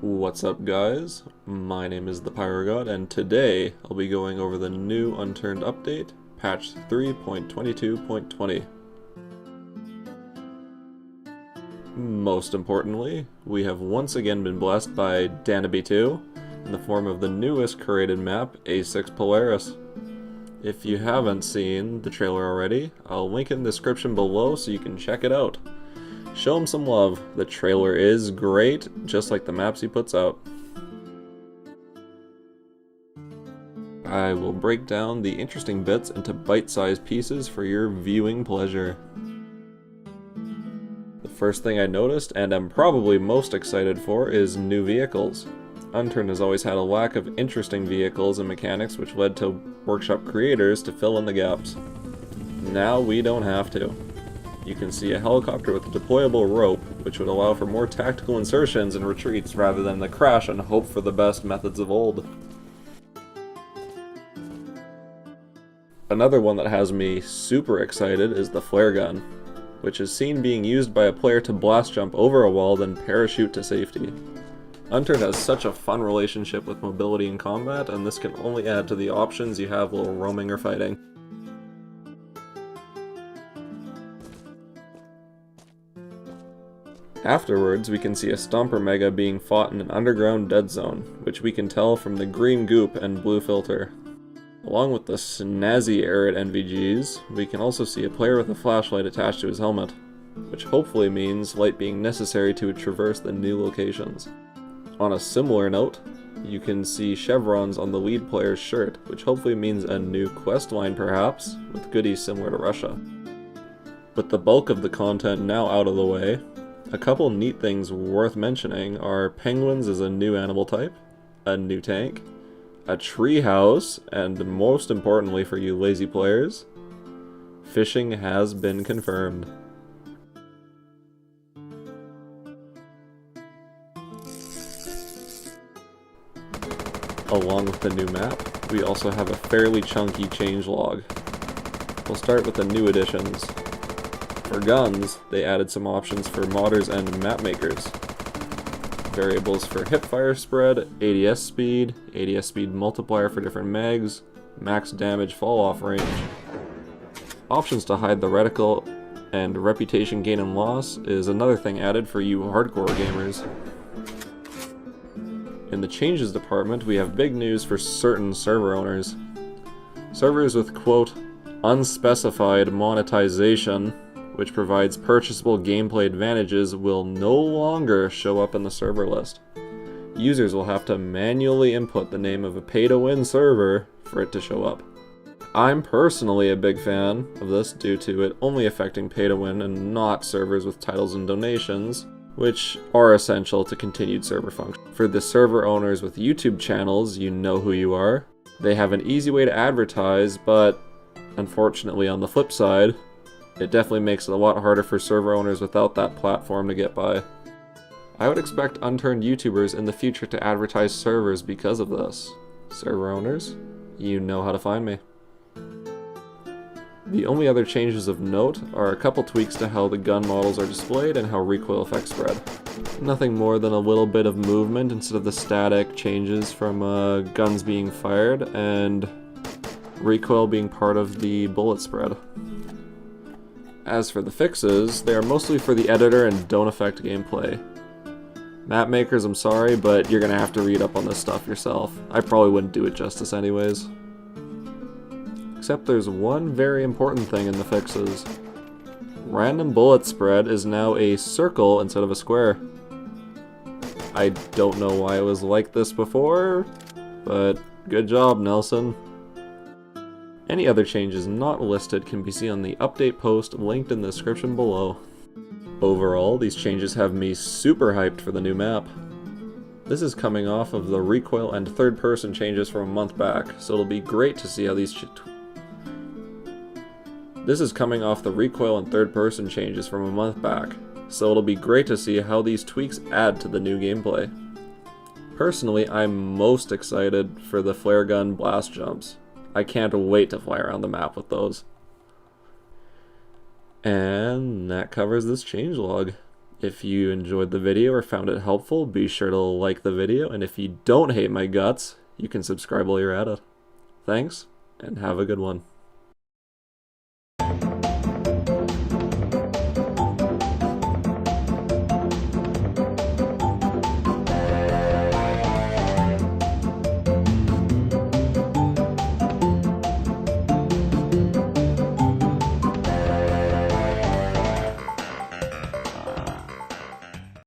What's up, guys? My name is ThePyroGod, and today I'll be going over the new Unturned update, patch 3.22.20. Most importantly, we have once again been blessed by Danaby2 in the form of the newest curated map, A6 Polaris. If you haven't seen the trailer already, I'll link it in the description below so you can check it out. Show him some love. The trailer is great, just like the maps he puts out. I will break down the interesting bits into bite-sized pieces for your viewing pleasure. The first thing I noticed, and I'm probably most excited for, is new vehicles. Unturned has always had a lack of interesting vehicles and mechanics, which led to workshop creators to fill in the gaps. Now we don't have to. You can see a helicopter with a deployable rope, which would allow for more tactical insertions and retreats rather than the crash and hope for the best methods of old. Another one that has me super excited is the flare gun, which is seen being used by a player to blast jump over a wall then parachute to safety. Unturned has such a fun relationship with mobility in combat, and this can only add to the options you have while roaming or fighting. Afterwards, we can see a Stomper Mega being fought in an underground dead zone, which we can tell from the green goop and blue filter. Along with the snazzy Arid NVGs, we can also see a player with a flashlight attached to his helmet, which hopefully means light being necessary to traverse the new locations. On a similar note, you can see chevrons on the lead player's shirt, which hopefully means a new quest line perhaps, with goodies similar to Russia. With the bulk of the content now out of the way, a couple neat things worth mentioning are penguins as a new animal type, a new tank, a treehouse, and most importantly for you lazy players, fishing has been confirmed. Along with the new map, we also have a fairly chunky changelog. We'll start with the new additions. For guns, they added some options for modders and map makers. Variables for hipfire spread, ADS speed multiplier for different mags, max damage fall off range. Options to hide the reticle and reputation gain and loss is another thing added for you hardcore gamers. In the changes department, we have big news for certain server owners. Servers with quote, unspecified monetization, which provides purchasable gameplay advantages, will no longer show up in the server list. Users will have to manually input the name of a pay-to-win server for it to show up. I'm personally a big fan of this due to it only affecting pay-to-win and not servers with titles and donations, which are essential to continued server function. For the server owners with YouTube channels, you know who you are. They have an easy way to advertise, but unfortunately on the flip side, it definitely makes it a lot harder for server owners without that platform to get by. I would expect Unturned YouTubers in the future to advertise servers because of this. Server owners, you know how to find me. The only other changes of note are a couple tweaks to how the gun models are displayed and how recoil effects spread. Nothing more than a little bit of movement instead of the static changes from guns being fired and recoil being part of the bullet spread. As for the fixes, they are mostly for the editor and don't affect gameplay. Map makers, I'm sorry, but you're gonna have to read up on this stuff yourself. I probably wouldn't do it justice anyways. Except there's one very important thing in the fixes. Random bullet spread is now a circle instead of a square. I don't know why it was like this before, but good job, Nelson. Any other changes not listed can be seen on the update post linked in the description below. Overall, these changes have me super hyped for the new map. This is coming off of the recoil and third-person changes from a month back, so it'll be great to see how these This is coming off the recoil and third-person changes from a month back, so it'll be great to see how these tweaks add to the new gameplay. Personally, I'm most excited for the flare gun blast jumps. I can't wait to fly around the map with those. And that covers this changelog. If you enjoyed the video or found it helpful, be sure to like the video, and if you don't hate my guts, you can subscribe while you're at it. Thanks, and have a good one.